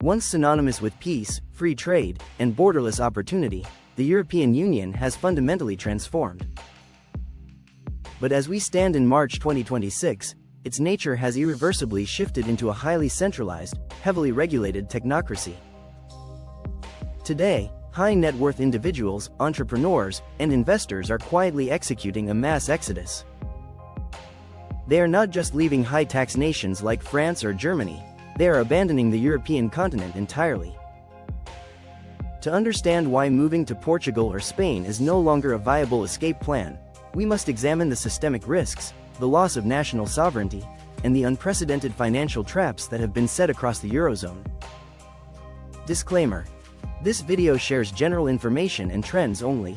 Once synonymous with peace, free trade, and borderless opportunity, the European Union has fundamentally transformed. But as we stand in March 2026, its nature has irreversibly shifted into a highly centralized, heavily regulated technocracy. Today, high-net-worth individuals, entrepreneurs, and investors are quietly executing a mass exodus. They are not just leaving high-tax nations like France or Germany, they are abandoning the European continent entirely. To understand why moving to Portugal or Spain is no longer a viable escape plan, we must examine the systemic risks, the loss of national sovereignty, and the unprecedented financial traps that have been set across the Eurozone. Disclaimer: this video shares general information and trends only.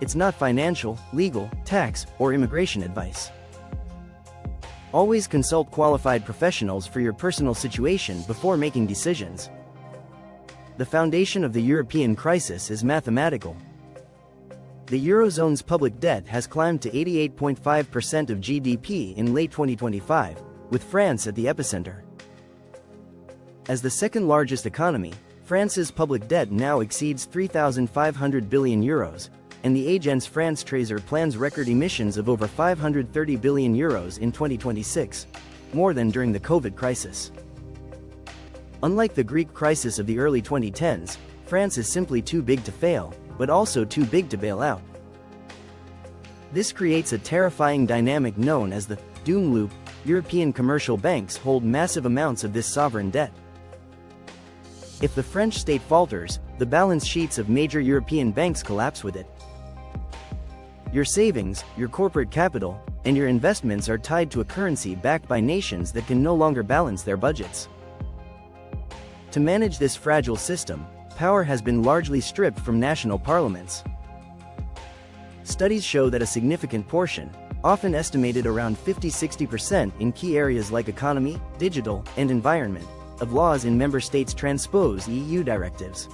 It's not financial, legal, tax, or immigration advice. Always consult qualified professionals for your personal situation before making decisions. The foundation of the European crisis is mathematical. The Eurozone's public debt has climbed to 88.5% of GDP in late 2025, with France at the epicenter. As the second largest economy, France's public debt now exceeds 3,500 billion euros, and the Agence France Trésor plans record emissions of over 530 billion euros in 2026, more than during the COVID crisis. Unlike the Greek crisis of the early 2010s, France is simply too big to fail, but also too big to bail out. This creates a terrifying dynamic known as the doom loop. European commercial banks hold massive amounts of this sovereign debt. If the French state falters, the balance sheets of major European banks collapse with it. Your savings, your corporate capital, and your investments are tied to a currency backed by nations that can no longer balance their budgets. To manage this fragile system, power has been largely stripped from national parliaments. Studies show that a significant portion, often estimated around 50–60% in key areas like economy, digital, and environment, of laws in member states transpose EU directives.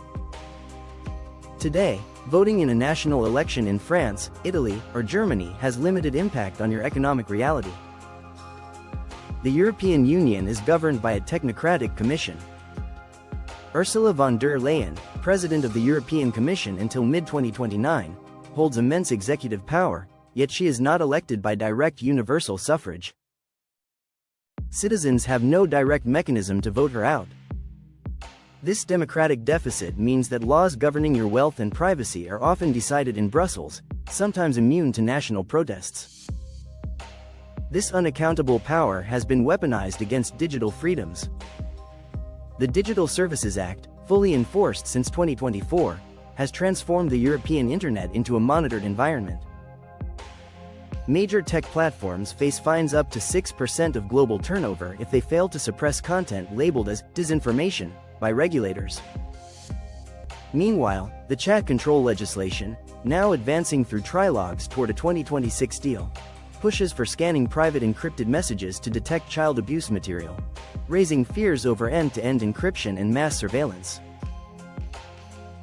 Today, voting in a national election in France, Italy, or Germany has limited impact on your economic reality. The European Union is governed by a technocratic commission. Ursula von der Leyen, President of the European Commission until mid-2029, holds immense executive power, yet she is not elected by direct universal suffrage. Citizens have no direct mechanism to vote her out. This democratic deficit means that laws governing your wealth and privacy are often decided in Brussels, sometimes immune to national protests. This unaccountable power has been weaponized against digital freedoms. The Digital Services Act, fully enforced since 2024, has transformed the European Internet into a monitored environment. Major tech platforms face fines up to 6% of global turnover if they fail to suppress content labeled as disinformation by regulators. Meanwhile, the chat control legislation, now advancing through trilogues toward a 2026 deal, pushes for scanning private encrypted messages to detect child abuse material, raising fears over end-to-end encryption and mass surveillance.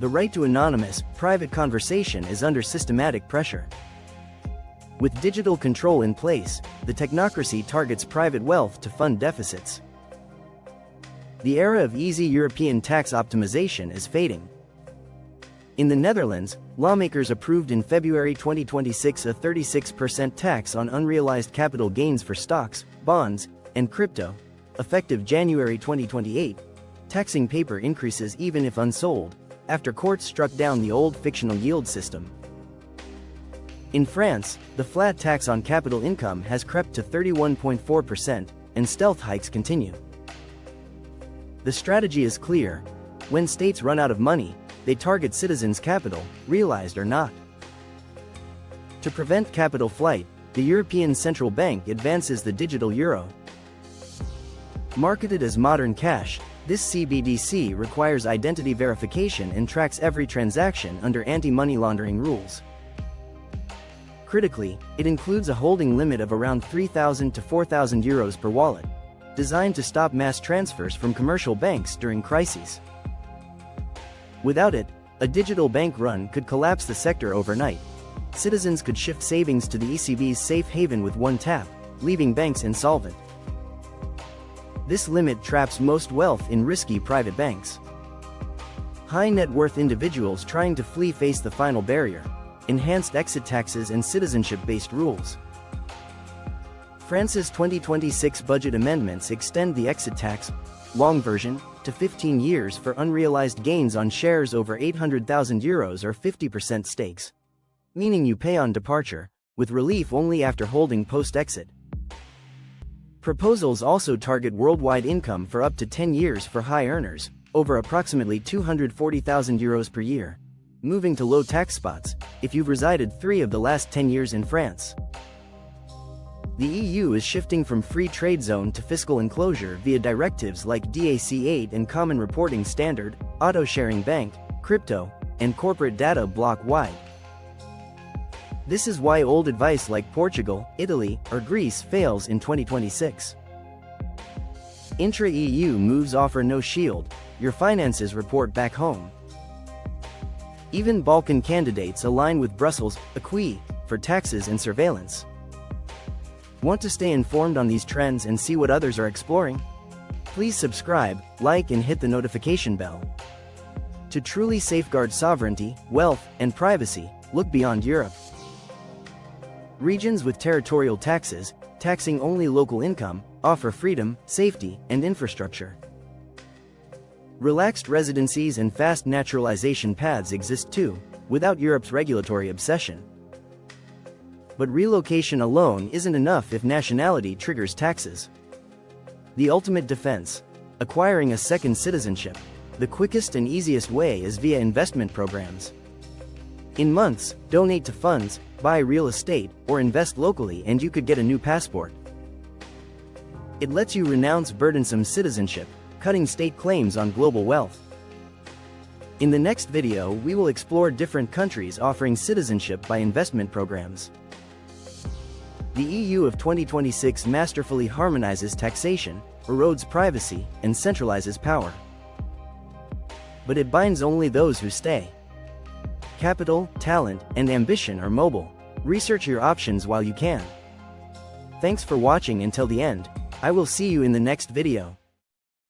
The right to anonymous, private conversation is under systematic pressure. With digital control in place, the technocracy targets private wealth to fund deficits. The era of easy European tax optimization is fading. In the Netherlands, lawmakers approved in February 2026 a 36% tax on unrealized capital gains for stocks, bonds, and crypto, effective January 2028, taxing paper increases even if unsold, after courts struck down the old fictional yield system. In France, the flat tax on capital income has crept to 31.4%, and stealth hikes continue. The strategy is clear: when states run out of money, they target citizens' capital, realized or not. To prevent capital flight, the European Central Bank advances the digital euro. Marketed as modern cash, this CBDC requires identity verification and tracks every transaction under anti-money laundering rules. Critically, it includes a holding limit of around 3,000 to 4,000 euros per wallet, designed to stop mass transfers from commercial banks during crises. Without it, a digital bank run could collapse the sector overnight. Citizens could shift savings to the ECB's safe haven with one tap, leaving banks insolvent. This limit traps most wealth in risky private banks. High net worth individuals trying to flee face the final barrier: enhanced exit taxes and citizenship-based rules. France's 2026 budget amendments extend the exit tax, long version, to 15 years for unrealized gains on shares over €800,000 or 50% stakes, meaning you pay on departure, with relief only after holding post-exit. Proposals also target worldwide income for up to 10 years for high earners, over approximately €240,000 per year, moving to low tax spots if you've resided 3 of the last 10 years in France. The EU is shifting from free trade zone to fiscal enclosure via directives like DAC8 and Common Reporting Standard, Auto-Sharing Bank, Crypto, and Corporate Data Block-wide. This is why old advice like Portugal, Italy, or Greece fails in 2026. Intra-EU moves offer no shield, your finances report back home. Even Balkan candidates align with Brussels' acquis for taxes and surveillance. Want to stay informed on these trends and see what others are exploring? Please subscribe, like, and hit the notification bell. To truly safeguard sovereignty, wealth, and privacy, look beyond Europe. Regions with territorial taxes, taxing only local income, offer freedom, safety, and infrastructure. Relaxed residencies and fast naturalization paths exist too, without Europe's regulatory obsession. But relocation alone isn't enough if nationality triggers taxes. The ultimate defense: acquiring a second citizenship. The quickest and easiest way is via investment programs. In months, donate to funds, buy real estate, or invest locally and you could get a new passport. It lets you renounce burdensome citizenship, cutting state claims on global wealth. In the next video, we will explore different countries offering citizenship by investment programs. The EU of 2026 masterfully harmonizes taxation, erodes privacy, and centralizes power. But it binds only those who stay. Capital, talent, and ambition are mobile. Research your options while you can. Thanks for watching until the end. I will see you in the next video.